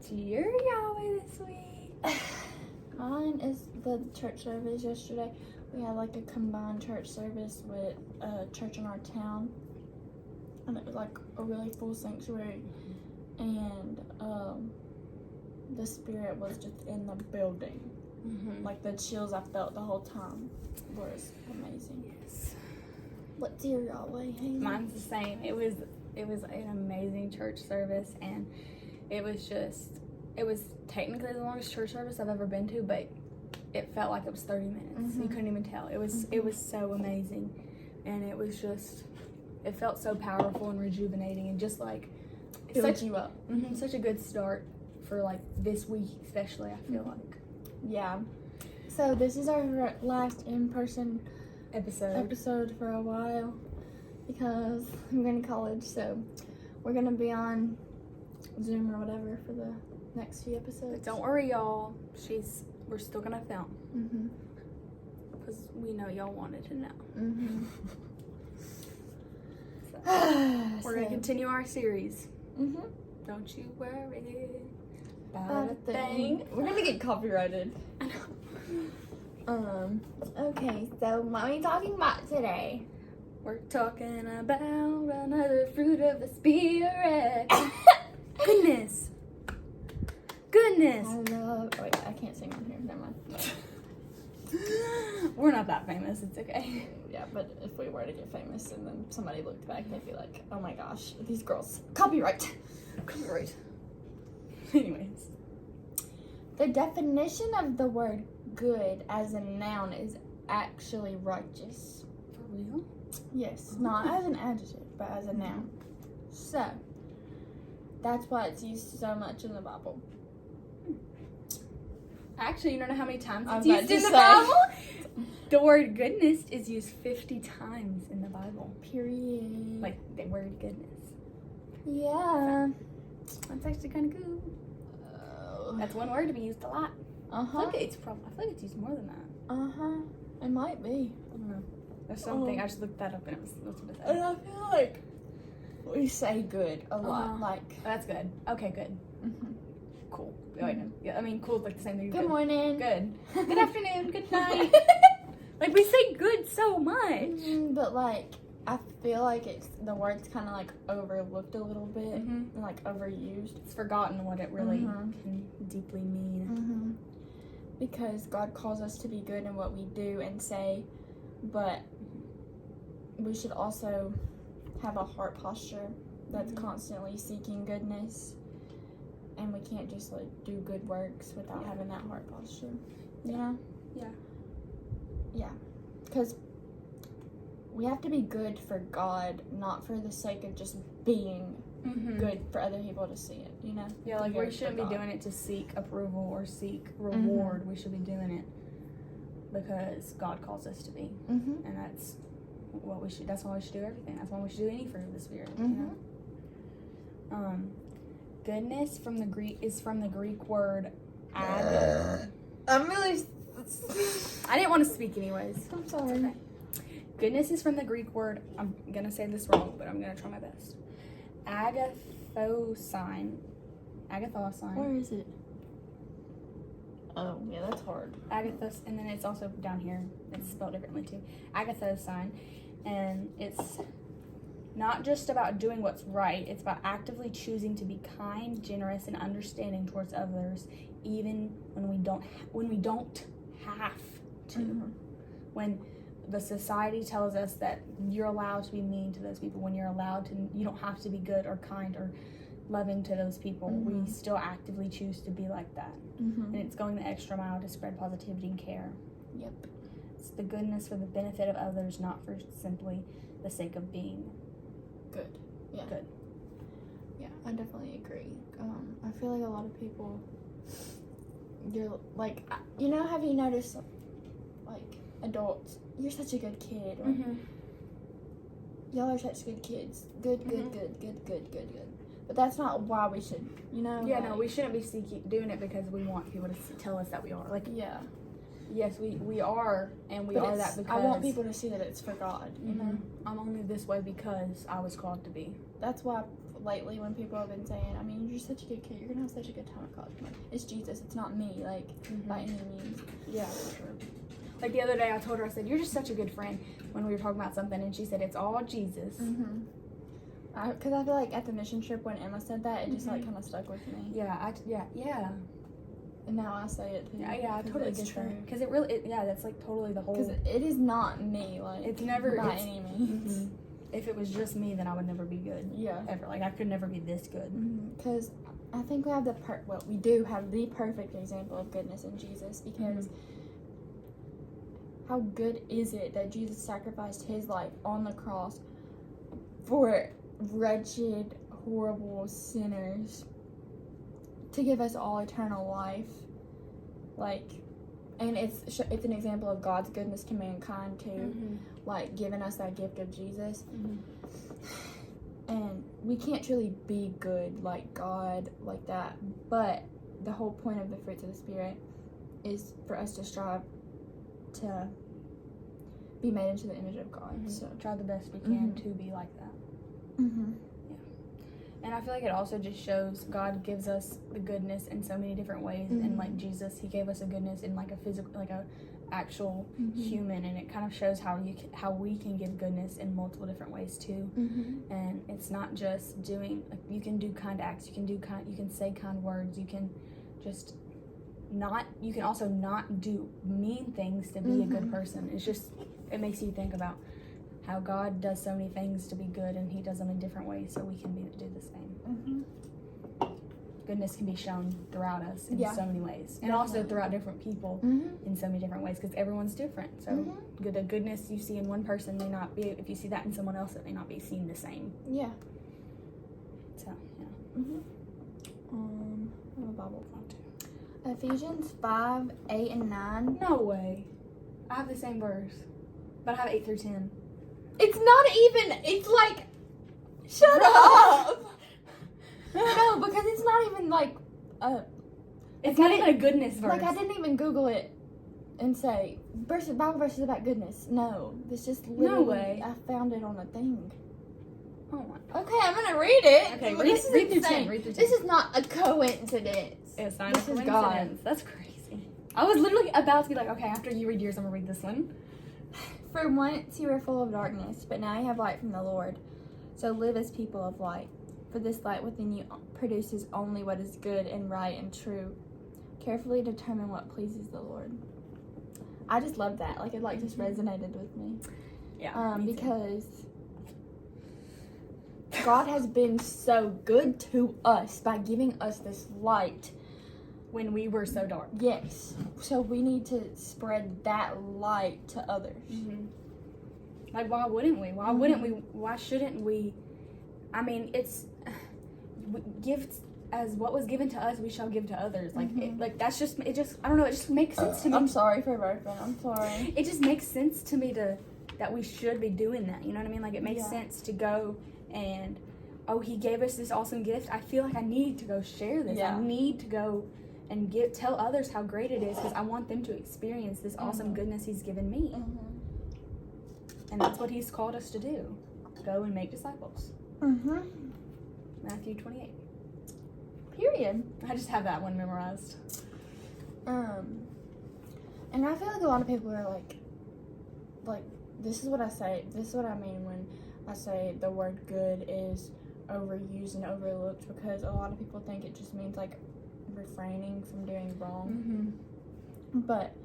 What's your Yahweh this week? Mine is the church service yesterday. We had like a combined church service with a church in our town. And it was like a really full sanctuary. And the spirit was just in the building. Mm-hmm. Like the chills I felt the whole time was amazing. Yes. What's your Yahweh? Haley? Mine's the same. It was an amazing church service, and it was technically the longest church service I've ever been to, but it felt like it was 30 minutes. Mm-hmm. You couldn't even tell. It was so amazing, and it felt so powerful and rejuvenating, and just like Filled you up. such a good start for like this week, especially. I feel like Yeah. So this is our last in-person episode. for a while because I'm going to college, so we're going to be on Zoom or whatever for the next few episodes. But don't worry, y'all. We're still gonna film Mm-hmm. because we know y'all wanted to know. Mm-hmm. So, we're gonna continue our series. Mm-hmm. Don't you worry about a thing. We're going to get copyrighted. I know. Okay, so what are we talking about today? We're talking about another fruit of the spirit. Goodness. Wait, I can't sing on here. Never mind. We're not that famous. It's okay. Yeah, but if we were to get famous and then somebody looked back, they'd be like, oh my gosh, these girls. Copyright. Anyways. The definition of the word good as a noun is actually righteous. For real? Yes, not as an adjective, but as a noun. So, that's why it's used so much in the Bible. Actually, you don't know how many times I it's was used about in to the say. Bible? The word goodness is used 50 times in the Bible. Period. Like the word goodness. Yeah. That's actually kind of cool. That's one word to be used a lot. I feel like it's used more than that. It might be. I don't know. There's something. I just looked that up and that's what it And said. I feel like we say good a lot. Like, That's good. Okay, good. Cool. Wait, no. Yeah, I mean, cool is like the same thing. good morning. Good. Good afternoon. Good night. Like, we say good so much. But like, I feel like the word's kind of like overlooked a little bit and like overused. It's forgotten what it really can deeply mean. Because God calls us to be good in what we do and say, but we should also have a heart posture that's constantly seeking goodness, and we can't just like do good works without having that heart posture, you know? Yeah, because we have to be good for God, not for the sake of just being good for other people to see it, you know? Yeah, like we shouldn't be doing it to seek approval or seek reward. We should be doing it because God calls us to be, and that's what we should. That's why we should do everything. That's why we should do any fruit of the spirit. You know. Goodness is from the Greek word ag. I'm really. I didn't want to speak anyways. I'm sorry. Okay. Goodness is from the Greek word. I'm gonna say this wrong, but I'm gonna try my best. Agathosine. Where is it? Oh, yeah, that's hard. Agathos, and then it's also down here. It's spelled differently too. Agathosine, and it's not just about doing what's right. It's about actively choosing to be kind, generous, and understanding towards others, even when we don't have to. When the society tells us that you're allowed to be mean to those people, when you don't have to be good or kind or loving to those people, we still actively choose to be like that. And it's going the extra mile to spread positivity and care. Yep. It's the goodness for the benefit of others, not for simply the sake of being good. Yeah. Good. Yeah, I definitely agree. I feel like a lot of people, you're like, you know, have you noticed, like, adults, you're such a good kid, or y'all are such good kids. Good. But that's not why we should, you know? Yeah, like, no, we shouldn't be doing it because we want people to tell us that we are. Like, yeah. Yes, we are, and we But are that because I want people to see that it's for God, you know? I'm only this way because I was called to be. That's why, lately when people have been saying, I mean, you're such a good kid, you're gonna have such a good time at college. I'm like, it's Jesus, it's not me, like, by any means. Yeah, for sure. Like the other day, I told her, I said, you're just such a good friend when we were talking about something, and she said, it's all Jesus. Because I feel like at the mission trip when Emma said that, it just like kind of stuck with me. Yeah, yeah. And now I say it too. Yeah, I totally get that. Because it really, that's like totally the whole. Because it is not me, like, it's never by any means. If it was just me, then I would never be good. Yeah. Ever. Like, I could never be this good. Because I think we have we do have the perfect example of goodness in Jesus, because how good is it that Jesus sacrificed his life on the cross for wretched, horrible sinners to give us all eternal life? Like, and it's an example of God's goodness to mankind too, like giving us that gift of Jesus. And we can't truly be good like God like that, but the whole point of the fruits of the Spirit is for us to strive to be made into the image of God. So try the best we can to be like that. And I feel like it also just shows God gives us the goodness in so many different ways. And like Jesus, he gave us a goodness in like a physical, like a actual human, and it kind of shows how we can give goodness in multiple different ways too. And it's not just doing, like, you can do kind acts, you can say kind words, you can just you can also not do mean things to be a good person. It's just, it makes you think about how God does so many things to be good, and he does them in different ways, so we can do the same. Goodness can be shown throughout us in so many ways, and also throughout different people in so many different ways, because everyone's different. So the goodness you see in one person may not be, if you see that in someone else, it may not be seen the same. Yeah. So I have a Bible quote. Ephesians 5, 8, and 9. No way. I have the same verse, but I have 8 through 10. It's not even, it's like, shut up! No, because it's not even like it's not even a goodness verse. Like, I didn't even Google it and say Bible verses about goodness. No, this just literally, no way. I found it on a thing. Oh my. Okay, I'm gonna read it. Okay, this is read through insane. 10. Read through 10. This is not a coincidence. It's not This a is coincidence. That's crazy. I was literally about to be like, okay, after you read yours, I'm gonna read this one. For once you were full of darkness, but now you have light from the Lord. So live as people of light. For this light within you produces only what is good and right and true. Carefully determine what pleases the Lord. I just love that. Like, it like just resonated with me. Yeah. Because God has been so good to us by giving us this light when we were so dark. Yes. So we need to spread that light to others. Like, why wouldn't we? Why wouldn't we? Why shouldn't we? I mean, it's gifts as what was given to us, we shall give to others. Like, that's just, it just, I don't know, it just makes sense to me. I'm sorry for burping. I'm sorry. It just makes sense to me that we should be doing that. You know what I mean? Like, it makes sense to go and, oh, he gave us this awesome gift. I feel like I need to go share this. I need to go and tell others how great it is, because I want them to experience this awesome goodness he's given me. And that's what he's called us to do. Go and make disciples. Matthew 28. Period. I just have that one memorized. And I feel like a lot of people are like, this is what I say, this is what I mean when I say the word good is overused and overlooked, because a lot of people think it just means like refraining from doing wrong. But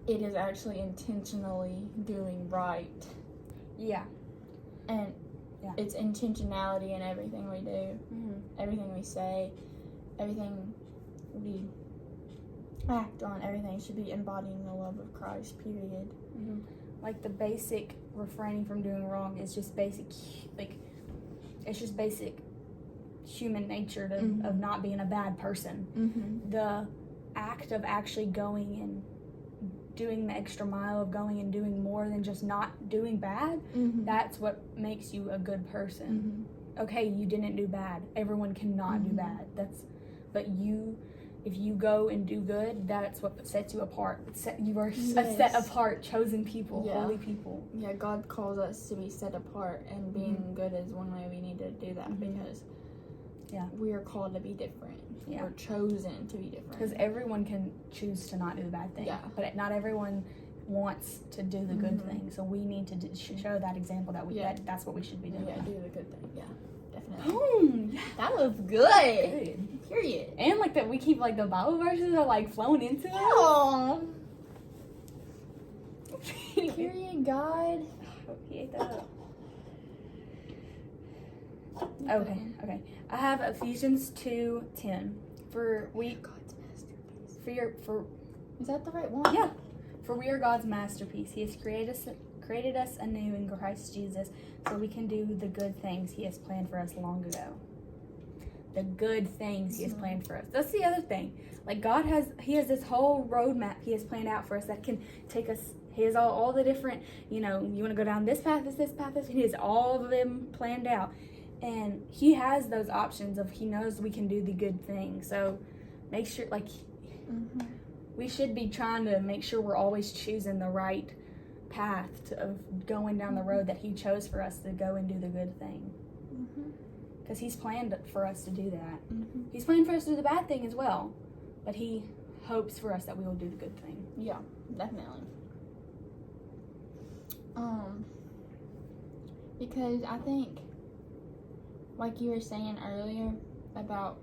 it is actually intentionally doing right. Yeah. And it's intentionality in everything we do, everything we say, everything we act on, everything should be embodying the love of Christ, period. Like, the basic refraining from doing wrong is just basic, like, it's just basic human nature of not being a bad person. The act of actually going and doing the extra mile, of going and doing more than just not doing bad, that's what makes you a good person. Okay, you didn't do bad. Everyone cannot do bad. But if you go and do good, that's what sets you apart. You are a set apart, chosen people, holy people. Yeah, God calls us to be set apart, and being good is one way we need to do that, because Yeah. we are called to be different. Yeah. We're chosen to be different. Because everyone can choose to not do the bad thing. Yeah. But not everyone wants to do the good Mhm. thing. So we need to show that example that we that's what we should be doing. Yeah, do the good thing. Yeah, definitely. Boom! Yeah. That was good. Good. Period. And like that we keep like the Bible verses are like flowing into it. Oh. Period, God. He ate that up. Okay. I have Ephesians 2:10. For we God's masterpiece. for Is that the right one? yeah. For we are God's masterpiece. He has created us anew in Christ Jesus so we can do the good things he has planned for us long ago. The good things he has planned for us. That's the other thing. Like God has this whole roadmap he has planned out for us that can take us. He has all the different, you want to go down this path, this path, this. He has all of them planned out. And he has those options he knows we can do the good thing. So make sure, we should be trying to make sure we're always choosing the right path of going down the road that he chose for us to go and do the good thing. Because he's planned for us to do that. He's planned for us to do the bad thing as well. But he hopes for us that we will do the good thing. Yeah, definitely. Because I think, like you were saying earlier about,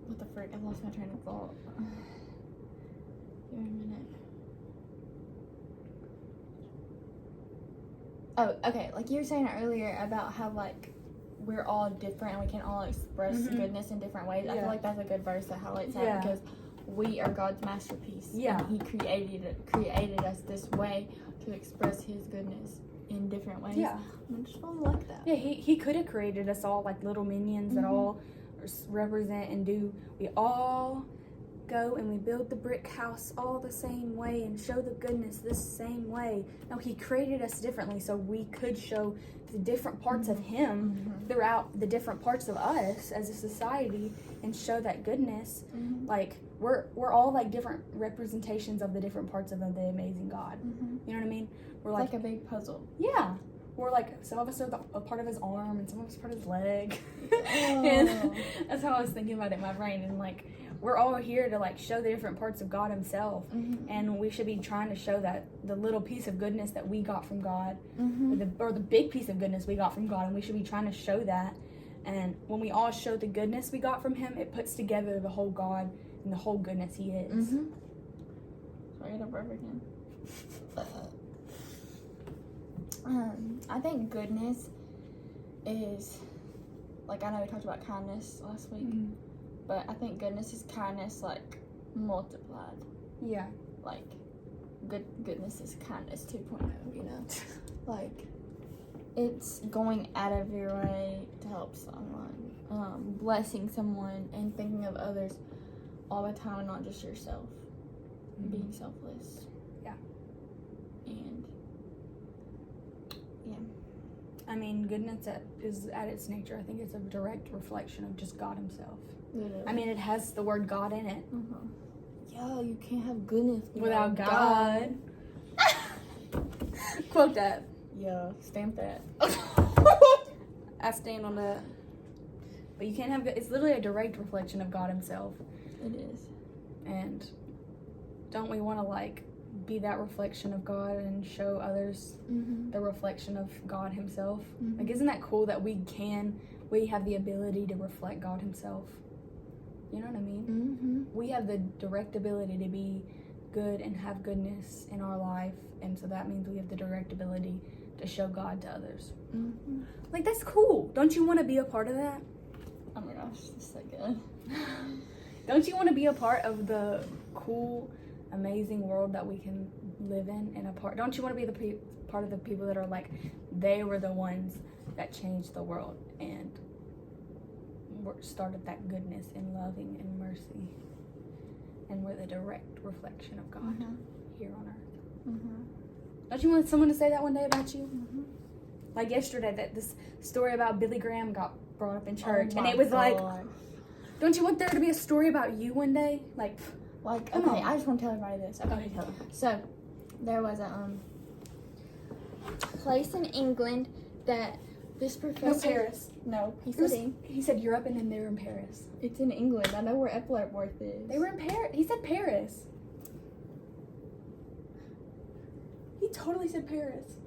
what the frick? I lost my train of thought. Give me a minute. Oh, okay. Like you were saying earlier about how, like, we're all different and we can all express goodness in different ways. I feel like that's a good verse that highlights that because we are God's masterpiece. Yeah. And he created us this way to express his goodness in different ways. Yeah. I just really like that. Yeah, he could have created us all like little minions that all represent and do. We all go and we build the brick house all the same way and show the goodness this same way. No, he created us differently so we could show the different parts of him throughout the different parts of us as a society and show that goodness. Like we're all like different representations of the different parts of the amazing God. You know what I mean? We're It's like a big puzzle. Yeah. We're like, some of us are a part of his arm and some of us are part of his leg. And that's how I was thinking about it in my brain. And like, we're all here to like show the different parts of God himself. And we should be trying to show that the little piece of goodness that we got from God, or the big piece of goodness we got from God. And we should be trying to show that. And when we all show the goodness we got from him, it puts together the whole God and the whole goodness he is. Sorry, I got a burp again. I think goodness is, like, I know we talked about kindness last week, but I think goodness is kindness, like, multiplied. Yeah. Like, goodness is kindness 2.0, you know? Like, it's going out of your way to help someone, blessing someone, and thinking of others all the time, and not just yourself. Being selfless. Yeah. And I mean, goodness is at its nature. I think it's a direct reflection of just God himself. literally. I mean, it has the word God in it. Yo, you can't have goodness Without God. Quote that. Yeah, stamp that. I stand on that. But you can't have, it's literally a direct reflection of God himself. It is. And don't we want to like be that reflection of God and show others the reflection of God himself? Like, isn't that cool that we have the ability to reflect God himself? You know what I mean? We have the direct ability to be good and have goodness in our life, and so that means we have the direct ability to show God to others. Like, that's cool. Don't you want to be a part of that? Oh my gosh, this is so good. Don't you want to be a part of the cool, amazing world that we can live in? And don't you want to be the part of the people that are like, they were the ones that changed the world and started that goodness and loving and mercy, and we're the direct reflection of God here on earth. Don't you want someone to say that one day about you? Like yesterday, that this story about Billy Graham got brought up in church, and it was like, don't you want there to be a story about you one day? Like, okay, I just want to tell everybody this. Okay, tell them. So, there was a place in England that This No, professor. Paris. No, he It was- said He said Europe, and then they were in Paris. it's in England. I know where Eplerworth is. They were in Paris. He said Paris. He totally said Paris.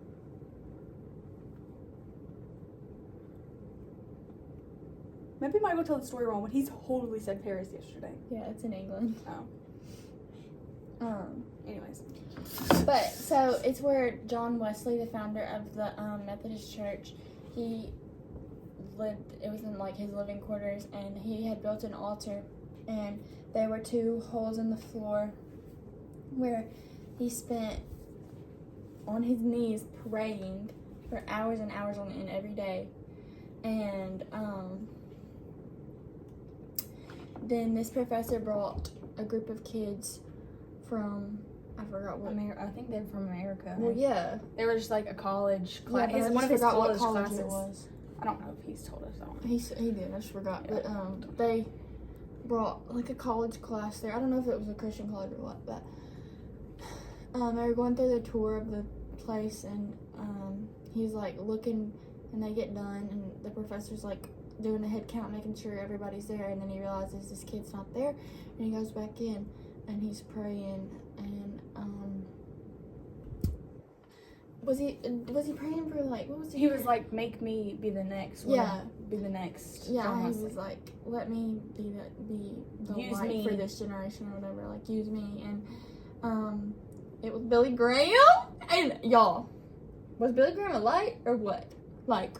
Maybe Michael told the story wrong, but he's totally said Paris yesterday. Yeah, it's in England. Oh. Anyways. But so it's where John Wesley, the founder of the Methodist Church, he lived. It was in like his living quarters, and he had built an altar, and there were 2 holes in the floor where he spent on his knees praying for hours and hours on end every day, and then this professor brought a group of kids from, I forgot what. I think they're from America. Well, yeah. They were just like a college class. Yeah, but I one of his forgot what college college classes. it was. I don't know if he's told us that one. He did. I just forgot. Yeah. But they brought like a college class there. I don't know if it was a Christian college or what, but they were going through the tour of the place, and he's like looking, and they get done, and the professor's like doing a head count, making sure everybody's there, and then he realizes this kid's not there, and he goes back in, and he's praying, and was he praying for like, what was He was like, make me be the next one. Yeah. Be the next. Yeah, John he Wesley. was like, let me be the Use light me. for this generation or whatever. Like, use me. And it was Billy Graham. And y'all, was Billy Graham a light or what? Like,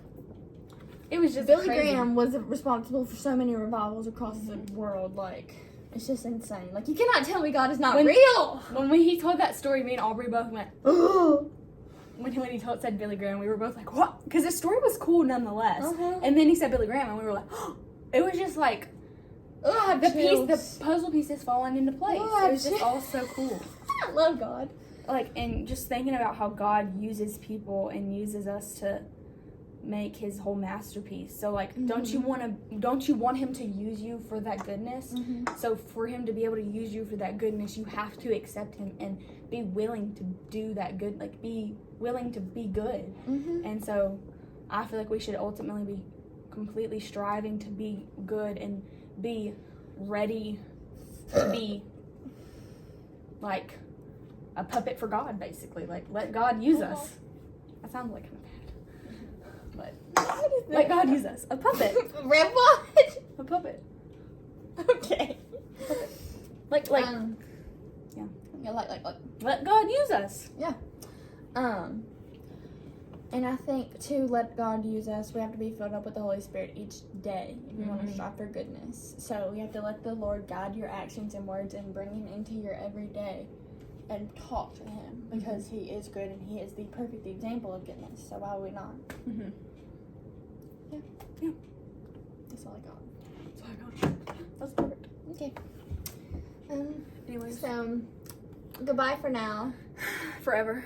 It was just Billy crazy. Graham was responsible for so many revivals across the world. Like, it's just insane. Like, you cannot tell me God is not When- real. When he told that story, me and Aubrey both went. Oh. When he said Billy Graham, we were both like, what? Because the story was cool nonetheless. Uh-huh. And then he said Billy Graham, and we were like, oh. It was just like Ugh, the puzzle pieces falling into place. Oh, It was just all so cool. I love God. Like, and just thinking about how God uses people and uses us to make his whole masterpiece. So like, don't you want him to use you for that goodness? So for him to be able to use you for that goodness, you have to accept him and be willing to do that good, like be willing to be good. And so I feel like we should ultimately be completely striving to be good and be ready to be like a puppet for God, basically. Like, let God use us. That sounds like kind of bad. But let God use us. A puppet. Red what? A puppet. Okay. Like, Yeah, yeah, like. let God use us. And I think to let God use us, we have to be filled up with the Holy Spirit each day if we want to strive for goodness. So we have to let the Lord guide your actions and words and bring him into your everyday and talk to him because he is good and he is the perfect example of goodness. So why would we not? Yeah. That's all I got. That's all I got. That's perfect. Okay. Anyways, So goodbye for now. forever.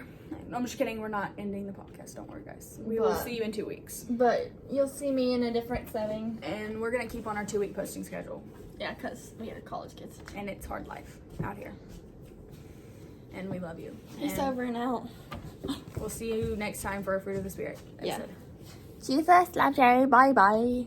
I'm just kidding. We're not ending the podcast. Don't worry, guys. We will But- see you in 2 weeks. But you'll see me in a different setting. And we're going to keep on our 2-week posting schedule. Yeah, because we are college kids. And it's hard life out here. And we love you. It's And over and out. we'll see you next time for a Fruit of the Spirit episode. Jesus loves you. Bye bye.